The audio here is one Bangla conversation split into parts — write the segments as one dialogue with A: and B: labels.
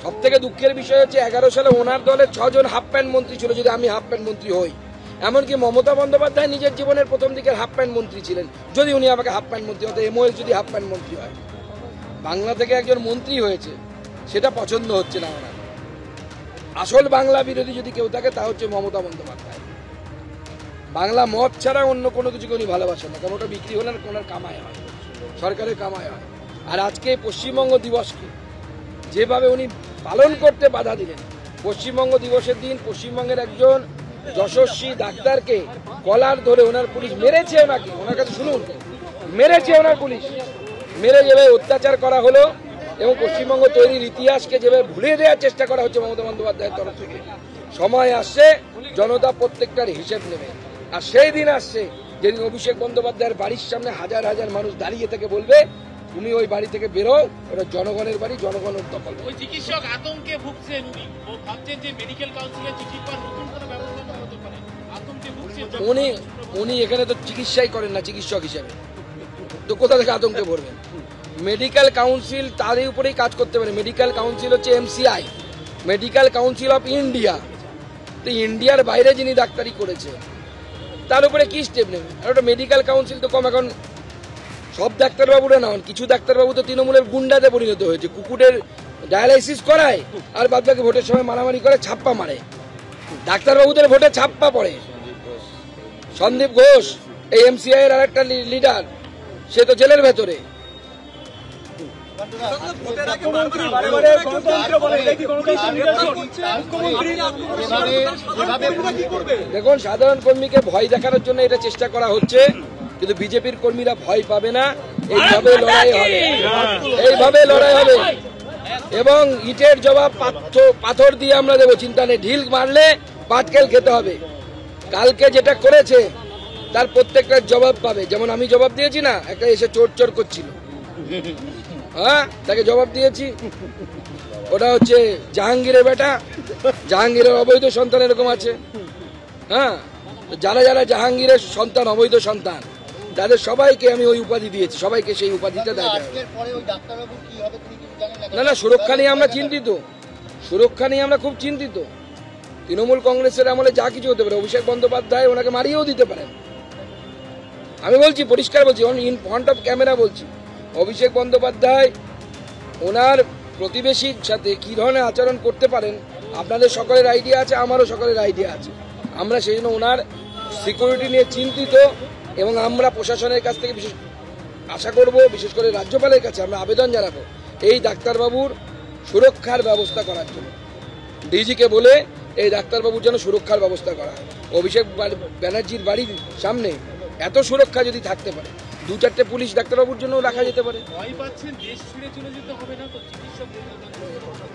A: সবথেকে দুঃখের বিষয় হচ্ছে 11 সালে ওনার দলের 6 জন হাফ প্যান্ট মন্ত্রী ছিল, যদি আমি হাফ প্যান্ট মন্ত্রী হই। এমনকি মমতা বন্দ্যোপাধ্যায় নিজের জীবনের প্রথম দিকের হাফ প্যান্ট মন্ত্রী ছিলেন, যদি উনি আমাকে হাফ প্যান্ট মন্ত্রী হতো, এমওএস যদি হাফ প্যান্ট মন্ত্রী হয়। বাংলা থেকে একজন মন্ত্রী হয়েছে, সেটা পছন্দ হচ্ছে না ওনার। আসল বাংলা বিরোধী যদি কেউ থাকে তা হচ্ছে মমতা বন্দ্যোপাধ্যায়। বাংলা মদ ছাড়া অন্য কোনো কিছুকে উনি ভালোবাসেন না, কারণ ওটা বিক্রি হলে ওনার কামাই হয়, সরকারের কামাই হয়। আর আজকে পশ্চিমবঙ্গ দিবসকে যেভাবে উনি পালন করতে বাধা দিলেন, পশ্চিমবঙ্গ দিবসের দিন পশ্চিমবঙ্গের একজন যশস্বী ডাক্তারকে কলার ধরে ওনার পুলিশ মেরেছে, ওনার কাছে শুনুন, মেরেছে ওনার পুলিশ, মেরে যেভাবে অত্যাচার করা হলো এবং পশ্চিমবঙ্গ তৈরির ইতিহাসকে যেভাবে ভুলিয়ে দেওয়ার চেষ্টা করা হচ্ছে মমতা বন্দ্যোপাধ্যায়ের তরফ থেকে। সময় আসছে জনতা প্রত্যেকটার হিসেব নেবে। আর সেই দিন আসছে যেদিন অভিষেক বন্দ্যোপাধ্যায়ের বাড়ির সামনে হাজার হাজার মানুষ দাঁড়িয়ে থেকে বলবে, তুমি ওই বাড়ি থেকে বেরো, ওটা জনগণের বাড়ি, জনগণের দখল।
B: ওই চিকিৎসক আতঙ্কে ভুগছেন, ভাবছেন যে মেডিকেল কাউন্সিলের চিকিৎসার নতুন কোনো ব্যবস্থা হতে পারে, আতঙ্কে ভুগছেন।
A: উনি এখানে তো চিকিৎসাই করেন না চিকিৎসক হিসেবে, তো কোথা থেকে আতঙ্কে পড়বেন? মেডিকেল কাউন্সিল তারই উপরেই কাজ করতে পারে। মেডিকেল কাউন্সিল হচ্ছে MCI, medical council of India. তো ইন্ডিয়ার বাইরে যিনি ডাক্তারি করেছে তার উপরে কি স্টেপ নেবে? আর ওটা মেডিকেল কাউন্সিল তো কম। এখন সব ডাক্তারবাবুরা না, কিছু ডাক্তারবাবু তো তৃণমূলের গুন্ডাতে পরিণত হয়েছে, কুকুরের ডায়ালাইসিস করায় আর বাদ বাকি ভোটের সময় মারামারি করে ছাপ্পা মারে। ডাক্তারবাবুদের ভোটে ছাপ্পা পড়ে। সন্দীপ ঘোষ এই MCI এর আরেকটা লিডার, সে তো জেলের ভেতরে। দেখুন, সাধারণ কর্মীকে ভয় দেখানোর জন্য এটা চেষ্টা করা হচ্ছে, কিন্তু বিজেপির কর্মীরা ভয় পাবে না। এইভাবে লড়াই হবে, এইভাবে লড়াই হবে এবং ইটের জবাব পাথর দিয়ে আমরা দেবো, চিন্তা নেই। ঢিল মারলে পাটকেল খেতে হবে। কালকে যেটা করেছে তার প্রত্যেকটার জবাব পাবে। যেমন আমি জবাব দিয়েছি না, একটা এসে চোর চোর করছিল, হ্যাঁ, তাকে জবাব দিয়েছি। ওটা হচ্ছে জাহাঙ্গীরের বেটা, জাহাঙ্গীরের অবৈধ সন্তান এরকম আছে। হ্যাঁ, যারা যারা জাহাঙ্গীরের সন্তান, অবৈধ সন্তান, তাদের সবাইকে আমি ওই উপাধি দিয়েছি, সবাইকে সেই উপাধিটা দেয়। না, সুরক্ষা নিয়ে আমরা চিন্তিত, সুরক্ষা নিয়ে আমরা খুব চিন্তিত। তৃণমূল কংগ্রেসের আমলে যা কিছু হতে পারে, অভিষেক বন্দ্যোপাধ্যায় ওনাকে মারিয়েও দিতে পারেন। আমি বলছি, পরিষ্কার বলছি, ইন ফ্রন্ট অফ ক্যামেরা বলছি, অভিষেক বন্দ্যোপাধ্যায় ওনার প্রতিবেশীর সাথে কি ধরনের আচরণ করতে পারেন আপনাদের সকলের আইডিয়া আছে, আমারও সকলের আইডিয়া আছে। আমরা সেই জন্য ওনার সিকিউরিটি নিয়ে চিন্তিত এবং আমরা প্রশাসনের কাছ থেকে বিশেষ আশা করব, বিশেষ করে রাজ্যপালের কাছে আমরা আবেদন জানাবো এই ডাক্তারবাবুর সুরক্ষার ব্যবস্থা করার জন্য। ডিজিকে বলে এই ডাক্তারবাবুর জন্য সুরক্ষার ব্যবস্থা করা হয়। অভিষেক ব্যানার্জির বাড়ির সামনে এত সুরক্ষা যদি থাকতে পারে, 2-4টে পুলিশ ডাক্তারবাবুর জন্য রাখা যেতে পারে।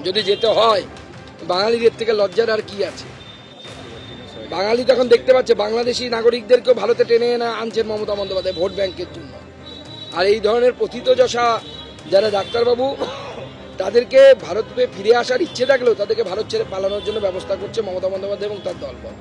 A: যদি যেতে হয়, বাঙালিদের থেকে লজ্জার আর কি আছে? বাঙালি তখন দেখতে পাচ্ছে বাংলাদেশি নাগরিকদেরকেও ভারতে টেনে এনে আনছেন মমতা বন্দ্যোপাধ্যায় ভোট ব্যাংকের জন্য। আর এই ধরনের প্রথিতযশা যারা ডাক্তারবাবু, তাদেরকে ভারতে ফিরে আসার ইচ্ছে থাকলেও তাদেরকে ভারত ছেড়ে পালানোর জন্য ব্যবস্থা করছে মমতা বন্দ্যোপাধ্যায় এবং তার দলবল।